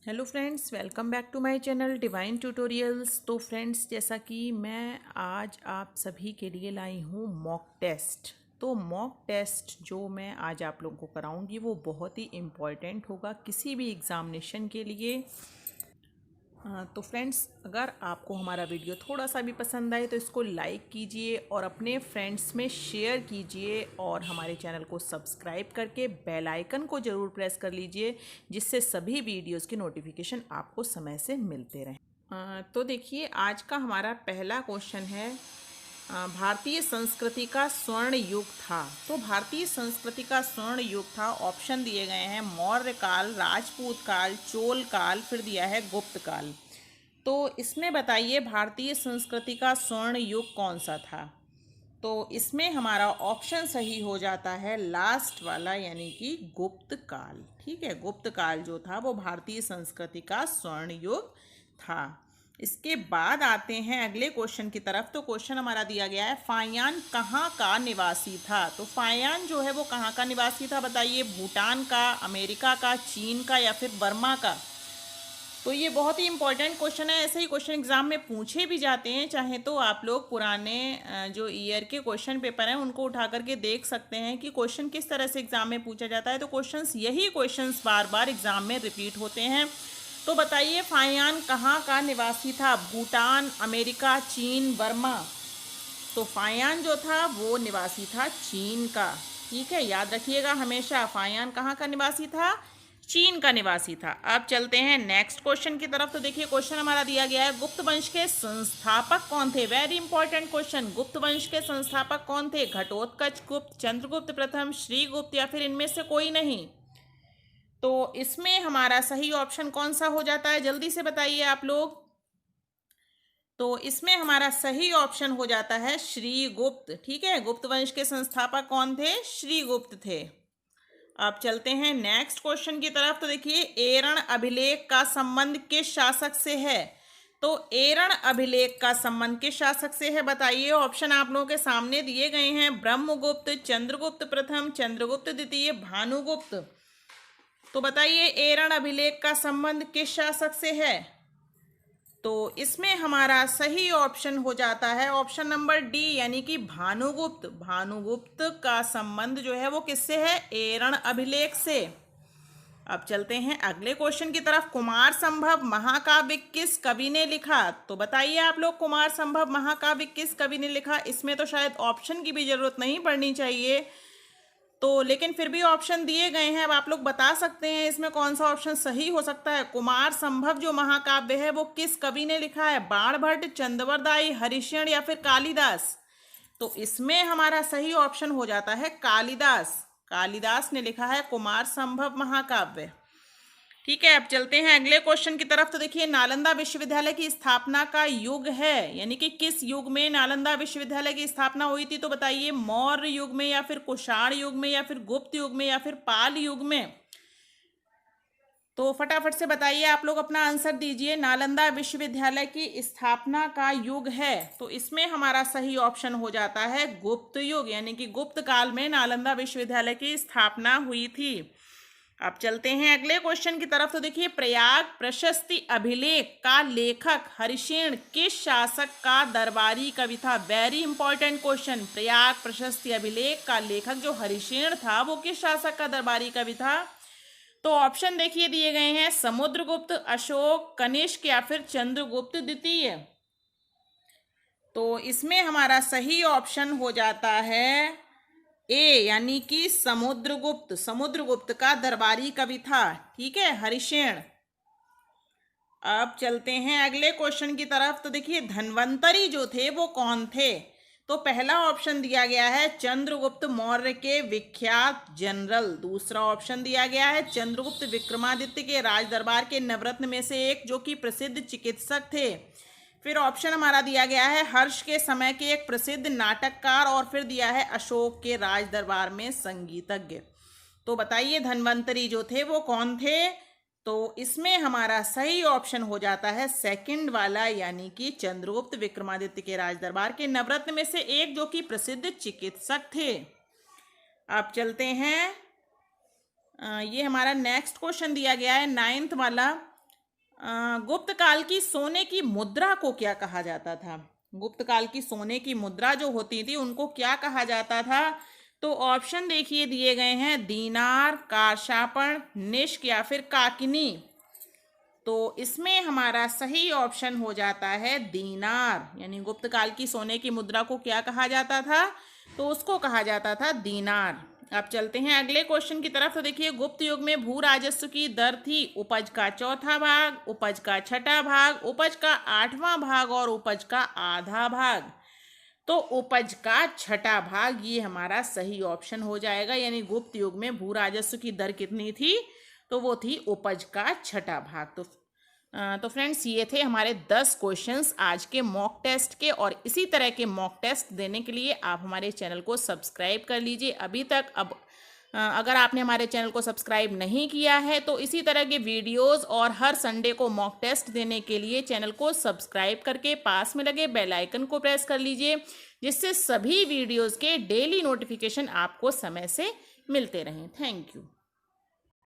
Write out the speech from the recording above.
Hello friends, welcome back to my channel divine tutorials. तो friends, जैसा कि मैं आज आप सभी के लिए लाई हूँ मॉक टेस्ट। तो मॉक टेस्ट जो मैं आज आप लोगों को कराऊंगी वो बहुत ही इम्पॉर्टेंट होगा किसी भी एग्ज़ामिनेशन के लिए। तो फ्रेंड्स, अगर आपको हमारा वीडियो थोड़ा सा भी पसंद आए तो इसको लाइक कीजिए और अपने फ्रेंड्स में शेयर कीजिए और हमारे चैनल को सब्सक्राइब करके बेल आइकन को ज़रूर प्रेस कर लीजिए, जिससे सभी वीडियोस की नोटिफिकेशन आपको समय से मिलते रहें। तो देखिए, आज का हमारा पहला क्वेश्चन है, भारतीय संस्कृति का स्वर्ण युग था। तो भारतीय संस्कृति का स्वर्ण युग था, ऑप्शन दिए गए हैं मौर्य काल, राजपूत काल, चोल काल, फिर दिया है गुप्त काल। तो इसमें बताइए भारतीय संस्कृति का स्वर्ण युग कौन सा था। तो इसमें हमारा ऑप्शन सही हो जाता है लास्ट वाला, यानी कि गुप्त काल। ठीक है, गुप्त काल जो था वो भारतीय संस्कृति का स्वर्ण युग था। इसके बाद आते हैं अगले क्वेश्चन की तरफ। तो क्वेश्चन हमारा दिया गया है, फायान कहाँ का निवासी था। तो फायान जो है वो कहाँ का निवासी था, बताइए। भूटान का, अमेरिका का, चीन का या फिर बर्मा का। तो ये बहुत ही इंपॉर्टेंट क्वेश्चन है। ऐसे ही क्वेश्चन एग्जाम में पूछे भी जाते हैं। चाहे तो आप लोग पुराने जो ईयर के क्वेश्चन पेपर हैं उनको उठा करके देख सकते हैं कि क्वेश्चन किस तरह से एग्जाम में पूछा जाता है। तो क्वेश्चंस, यही क्वेश्चंस बार बार एग्जाम में रिपीट होते हैं। तो बताइए फायान कहाँ का निवासी था। भूटान, अमेरिका, चीन, बर्मा। तो फायान जो था वो निवासी था चीन का। ठीक है, याद रखिएगा हमेशा, फायान कहाँ का निवासी था, चीन का निवासी था। अब चलते हैं नेक्स्ट क्वेश्चन की तरफ। तो देखिए, क्वेश्चन हमारा दिया गया है, गुप्त वंश के संस्थापक कौन थे। Very important question. गुप्त वंश के संस्थापक कौन थे। घटोत्कच गुप्त, चंद्रगुप्त प्रथम, श्रीगुप्त या फिर इनमें से कोई नहीं। तो इसमें हमारा सही ऑप्शन कौन सा हो जाता है, जल्दी से बताइए आप लोग। तो इसमें हमारा सही ऑप्शन हो जाता है श्रीगुप्त। ठीक है, गुप्त वंश के संस्थापक कौन थे, श्रीगुप्त थे। अब चलते हैं नेक्स्ट क्वेश्चन की तरफ। तो देखिए, एरण अभिलेख का संबंध किस शासक से है। तो एरण अभिलेख का संबंध किस शासक से है, बताइए। ऑप्शन आप लोगों के सामने दिए गए हैं, ब्रह्मगुप्त, चंद्रगुप्त प्रथम, चंद्रगुप्त द्वितीय, भानुगुप्त। तो बताइए एरण अभिलेख का संबंध किस शासक से है। तो इसमें हमारा सही ऑप्शन हो जाता है ऑप्शन नंबर डी, यानी कि भानुगुप्त। भानुगुप्त का संबंध जो है वो किससे है, एरण अभिलेख से। अब चलते हैं अगले क्वेश्चन की तरफ। कुमार संभव महाकाव्य किस कवि ने लिखा। तो बताइए आप लोग, कुमार संभव महाकाव्य किस कवि ने लिखा। इसमें तो शायद ऑप्शन की भी जरूरत नहीं पड़नी चाहिए, तो लेकिन फिर भी ऑप्शन दिए गए हैं। अब आप लोग बता सकते हैं इसमें कौन सा ऑप्शन सही हो सकता है। कुमार संभव जो महाकाव्य है वो किस कवि ने लिखा है। बाणभट्ट, चंद्रवरदाई, हरिश्चंद्र या फिर कालिदास। तो इसमें हमारा सही ऑप्शन हो जाता है कालिदास। कालिदास ने लिखा है कुमार संभव महाकाव्य। ठीक है, अब चलते हैं अगले क्वेश्चन की तरफ। तो देखिए, नालंदा विश्वविद्यालय की स्थापना का युग है, यानी कि किस युग में नालंदा विश्वविद्यालय की स्थापना हुई थी। तो बताइए, मौर्य युग में या फिर कुषाण युग में या फिर गुप्त युग में या फिर पाल युग में। तो फटाफट से बताइए आप लोग, अपना आंसर दीजिए। नालंदा विश्वविद्यालय की स्थापना का युग है, तो इसमें हमारा सही ऑप्शन हो जाता है गुप्त युग, यानी कि गुप्त काल में नालंदा विश्वविद्यालय की स्थापना हुई थी। अब चलते हैं अगले क्वेश्चन की तरफ। तो देखिए, प्रयाग प्रशस्ति अभिलेख का लेखक हरिसेन किस शासक का दरबारी कवि था। Very important question. प्रयाग प्रशस्ति अभिलेख का लेखक जो हरिसेन था वो किस शासक का दरबारी कवि था। तो ऑप्शन देखिए दिए गए हैं, समुद्रगुप्त, अशोक, कनिष्क या फिर चंद्रगुप्त द्वितीय। तो इसमें हमारा सही ऑप्शन हो जाता है ए, यानी कि समुद्रगुप्त। समुद्रगुप्त का दरबारी कवि था। ठीक है, हरिसेन। अब चलते हैं अगले क्वेश्चन की तरफ। तो देखिए, धन्वंतरी जो थे वो कौन थे। तो पहला ऑप्शन दिया गया है चंद्रगुप्त मौर्य के विख्यात जनरल। दूसरा ऑप्शन दिया गया है चंद्रगुप्त विक्रमादित्य के राज दरबार के नवरत्न में से एक, जो कि प्रसिद्ध चिकित्सक थे। फिर ऑप्शन हमारा दिया गया है हर्ष के समय के एक प्रसिद्ध नाटककार, और फिर दिया है अशोक के राज दरबार में संगीतज्ञ। तो बताइए धन्वंतरी जो थे वो कौन थे। तो इसमें हमारा सही ऑप्शन हो जाता है सेकंड वाला, यानी कि चंद्रगुप्त विक्रमादित्य के राज दरबार के नवरत्न में से एक, जो कि प्रसिद्ध चिकित्सक थे। अब चलते हैं, ये हमारा नेक्स्ट क्वेश्चन दिया गया है नाइन्थ वाला। गुप्त काल की सोने की मुद्रा को क्या कहा जाता था? गुप्त काल की सोने की मुद्रा जो होती थी उनको क्या कहा जाता था? तो ऑप्शन देखिए दिए गए हैं, दीनार, कारशापण, निष्क या फिर काकिनी। तो इसमें हमारा सही ऑप्शन हो जाता है दीनार। यानी गुप्त काल की सोने की मुद्रा को क्या कहा जाता था? तो उसको कहा जाता था दीनार। अब चलते हैं अगले क्वेश्चन की तरफ। तो देखिए, गुप्त युग में भू राजस्व की दर थी उपज का चौथा भाग, उपज का छठा भाग, उपज का आठवां भाग और उपज का आधा भाग। तो उपज का छठा भाग ये हमारा सही ऑप्शन हो जाएगा। यानी गुप्त युग में भू राजस्व की दर कितनी थी? तो वो थी उपज का छठा भाग। तो फ्रेंड्स, ये थे हमारे 10 क्वेश्चंस आज के मॉक टेस्ट के। और इसी तरह के मॉक टेस्ट देने के लिए आप हमारे चैनल को सब्सक्राइब कर लीजिए अभी तक। अगर आपने हमारे चैनल को सब्सक्राइब नहीं किया है तो इसी तरह के वीडियोस और हर संडे को मॉक टेस्ट देने के लिए चैनल को सब्सक्राइब करके पास में लगे बेल आइकन को प्रेस कर लीजिए, जिससे सभी वीडियोस के डेली नोटिफिकेशन आपको समय से मिलते रहें। Thank you.